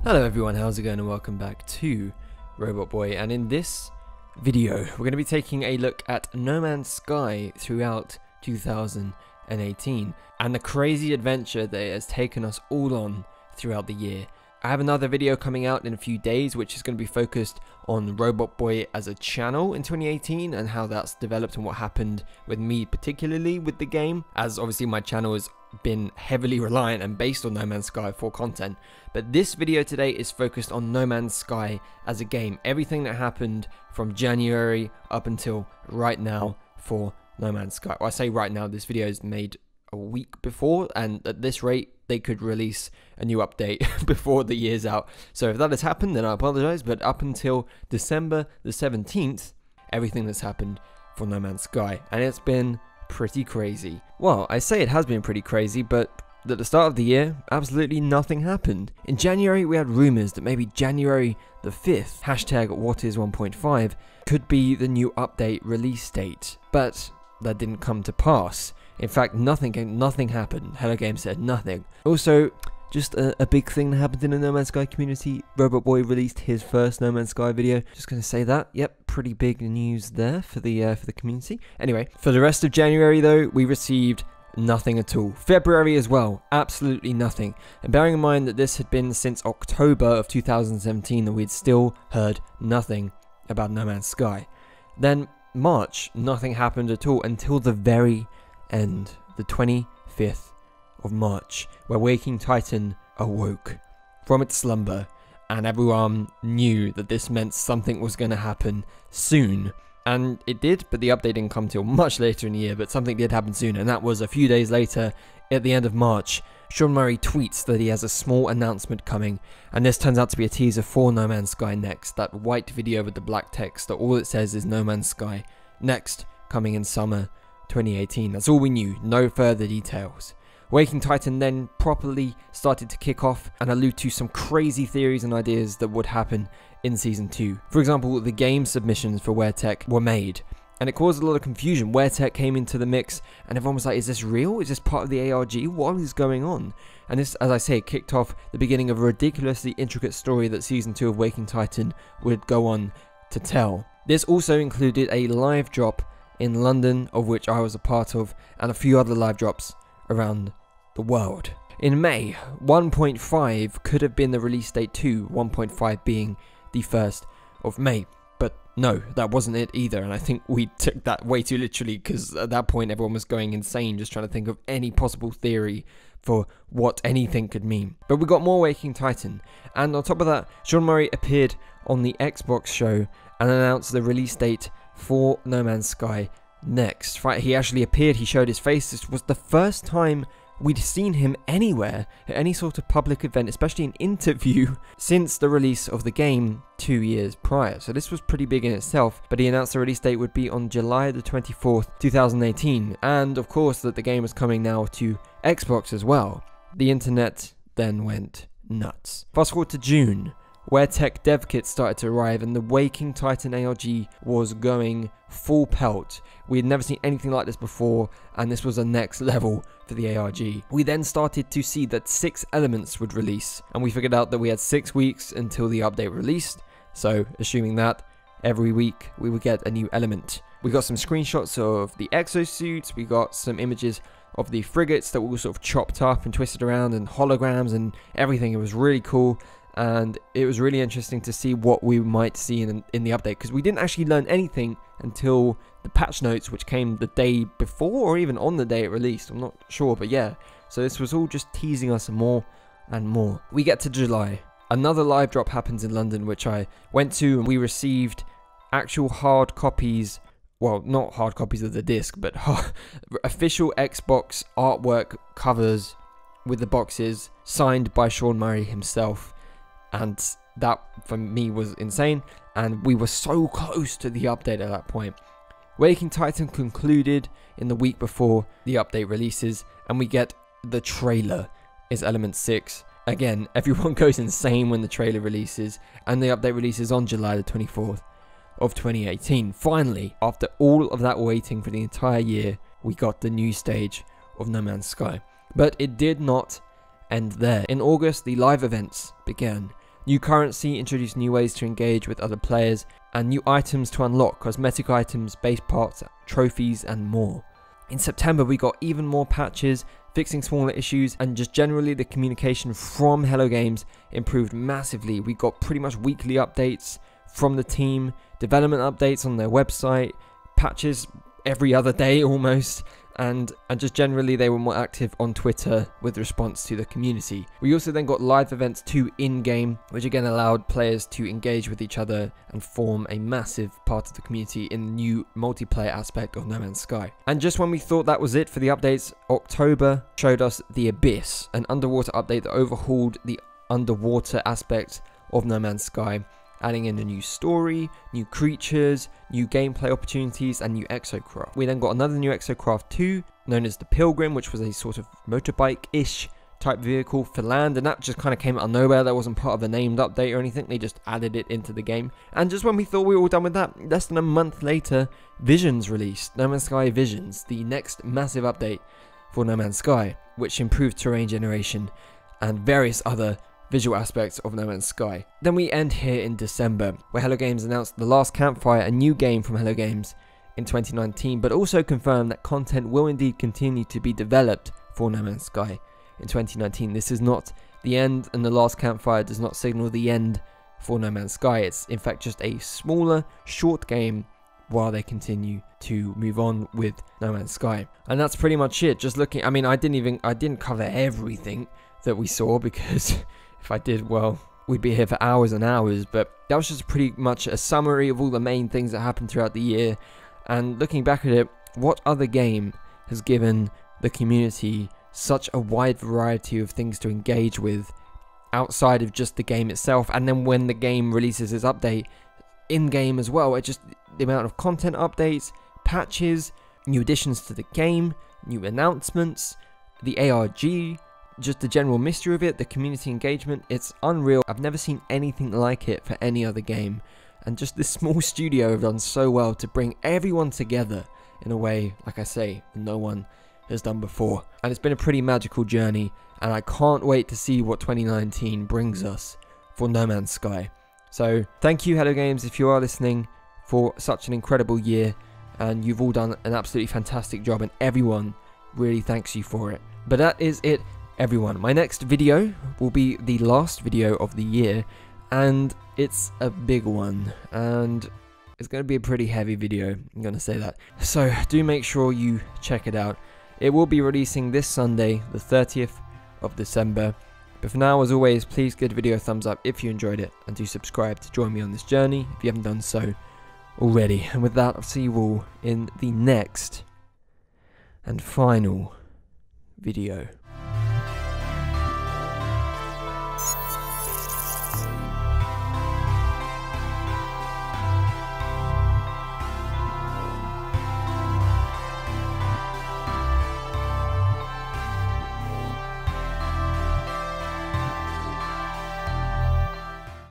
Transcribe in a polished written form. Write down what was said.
Hello everyone, how's it going, and welcome back to ROBOTBOY. And in this video we're going to be taking a look at No Man's Sky throughout 2018 and the crazy adventure that it has taken us all on throughout the year. I have another video coming out in a few days which is going to be focused on ROBOTBOY as a channel in 2018 and how that's developed and what happened with me particularly with the game, as obviously my channel has been heavily reliant and based on No Man's Sky for content. But this video today is focused on No Man's Sky as a game, everything that happened from January up until right now for No Man's Sky. Well, I say right now, this video is made a week before, and at this rate they could release a new update before the year's out. So if that has happened, then I apologize, but up until December the 17th, everything that's happened for No Man's Sky, and it's been pretty crazy. Well, I say it has been pretty crazy, but at the start of the year, absolutely nothing happened. In January, we had rumors that maybe January the 5th, hashtag #WhatIs1.5, could be the new update release date, but that didn't come to pass. In fact, nothing happened. Hello Game said nothing. Also, just a big thing that happened in the No Man's Sky community. ROBOTBOY released his first No Man's Sky video. Just gonna say that. Yep, pretty big news there for the community. Anyway, for the rest of January though, we received nothing at all. February as well, absolutely nothing. And bearing in mind that this had been since October of 2017 that we'd still heard nothing about No Man's Sky. Then March, nothing happened at all until the very end, the 25th of March, where Waking Titan awoke from its slumber, and everyone knew that this meant something was going to happen soon. And it did, but the update didn't come till much later in the year, but something did happen soon, and that was a few days later, at the end of March. Sean Murray tweets that he has a small announcement coming, and this turns out to be a teaser for No Man's Sky Next, that white video with the black text that all it says is No Man's Sky Next, coming in summer 2018. That's all we knew, no further details. Waking Titan then properly started to kick off and allude to some crazy theories and ideas that would happen in Season 2. For example, the game submissions for WearTech were made, and it caused a lot of confusion. WearTech came into the mix, and everyone was like, is this real? Is this part of the ARG? What is going on? And this, as I say, kicked off the beginning of a ridiculously intricate story that Season 2 of Waking Titan would go on to tell. This also included a live drop in London, of which I was a part of, and a few other live drops around the world. In May, 1.5 could have been the release date too, 1.5 being the 1st of May. But no, that wasn't it either, and I think we took that way too literally, because at that point everyone was going insane just trying to think of any possible theory for what anything could mean. But we got more Waking Titan, and on top of that, Sean Murray appeared on the Xbox show and announced the release date for No Man's Sky Next. Right, he actually appeared, he showed his face. This was the first time we'd seen him anywhere at any sort of public event, especially an interview, since the release of the game 2 years prior. So this was pretty big in itself, but he announced the release date would be on July the 24th, 2018, and of course that the game was coming now to Xbox as well. The internet then went nuts. Fast forward to June, where tech dev kits started to arrive, and the Waking Titan ARG was going full pelt. We had never seen anything like this before, and this was a next level for the ARG. We then started to see that 6 elements would release, and we figured out that we had 6 weeks until the update released, so assuming that every week we would get a new element. We got some screenshots of the exosuits, we got some images of the frigates that were all sort of chopped up and twisted around, and holograms and everything. It was really cool. And it was really interesting to see what we might see in the update, because we didn't actually learn anything until the patch notes, which came the day before or even on the day it released. I'm not sure, but yeah. So this was all just teasing us more and more. We get to July. Another live drop happens in London, which I went to, and we received actual hard copies. Well, not hard copies of the disc, but official Xbox artwork covers with the boxes signed by Sean Murray himself. And that, for me, was insane, and we were so close to the update at that point. Waking Titan concluded in the week before the update releases, and we get the trailer is Element 6. Again, everyone goes insane when the trailer releases, and the update releases on July the 24th of 2018. Finally, after all of that waiting for the entire year, we got the new stage of No Man's Sky. But it did not end there. In August, the live events began. New currency introduced new ways to engage with other players, and new items to unlock, cosmetic items, base parts, trophies, and more. In September, we got even more patches, fixing smaller issues, and just generally the communication from Hello Games improved massively. We got pretty much weekly updates from the team, development updates on their website, patches every other day almost, and just generally they were more active on Twitter with response to the community. We also then got live events too in-game, which again allowed players to engage with each other and form a massive part of the community in the new multiplayer aspect of No Man's Sky. And just when we thought that was it for the updates, October showed us The Abyss, an underwater update that overhauled the underwater aspect of No Man's Sky, adding in a new story, new creatures, new gameplay opportunities, and new exocraft. We then got another new exocraft too, known as the Pilgrim, which was a sort of motorbike-ish type vehicle for land, and that just kind of came out of nowhere. That wasn't part of a named update or anything, they just added it into the game. And just when we thought we were all done with that, less than a month later, Visions released, No Man's Sky Visions, the next massive update for No Man's Sky, which improved terrain generation and various other visual aspects of No Man's Sky. Then we end here in December, where Hello Games announced The Last Campfire, a new game from Hello Games in 2019, but also confirmed that content will indeed continue to be developed for No Man's Sky in 2019. This is not the end, and The Last Campfire does not signal the end for No Man's Sky. It's in fact just a smaller, short game while they continue to move on with No Man's Sky. And that's pretty much it. Just looking, I mean, I didn't cover everything that we saw, because if I did, well, we'd be here for hours and hours, but that was just pretty much a summary of all the main things that happened throughout the year. And looking back at it, what other game has given the community such a wide variety of things to engage with outside of just the game itself? And then when the game releases its update, in-game as well, it's just the amount of content updates, patches, new additions to the game, new announcements, the ARG, just the general mystery of it, the community engagement. It's unreal. I've never seen anything like it for any other game, and just this small studio have done so well to bring everyone together in a way, like I say, no one has done before. And it's been a pretty magical journey, and I can't wait to see what 2019 brings us for No Man's Sky. So thank you, Hello Games, if you are listening, for such an incredible year, and you've all done an absolutely fantastic job, and everyone really thanks you for it. But that is it, everyone. My next video will be the last video of the year, and it's a big one, and it's going to be a pretty heavy video, I'm going to say that. So do make sure you check it out. It will be releasing this Sunday, the 30th of December. But for now, as always, please give the video a thumbs up if you enjoyed it, and do subscribe to join me on this journey if you haven't done so already. And with that, I'll see you all in the next and final video.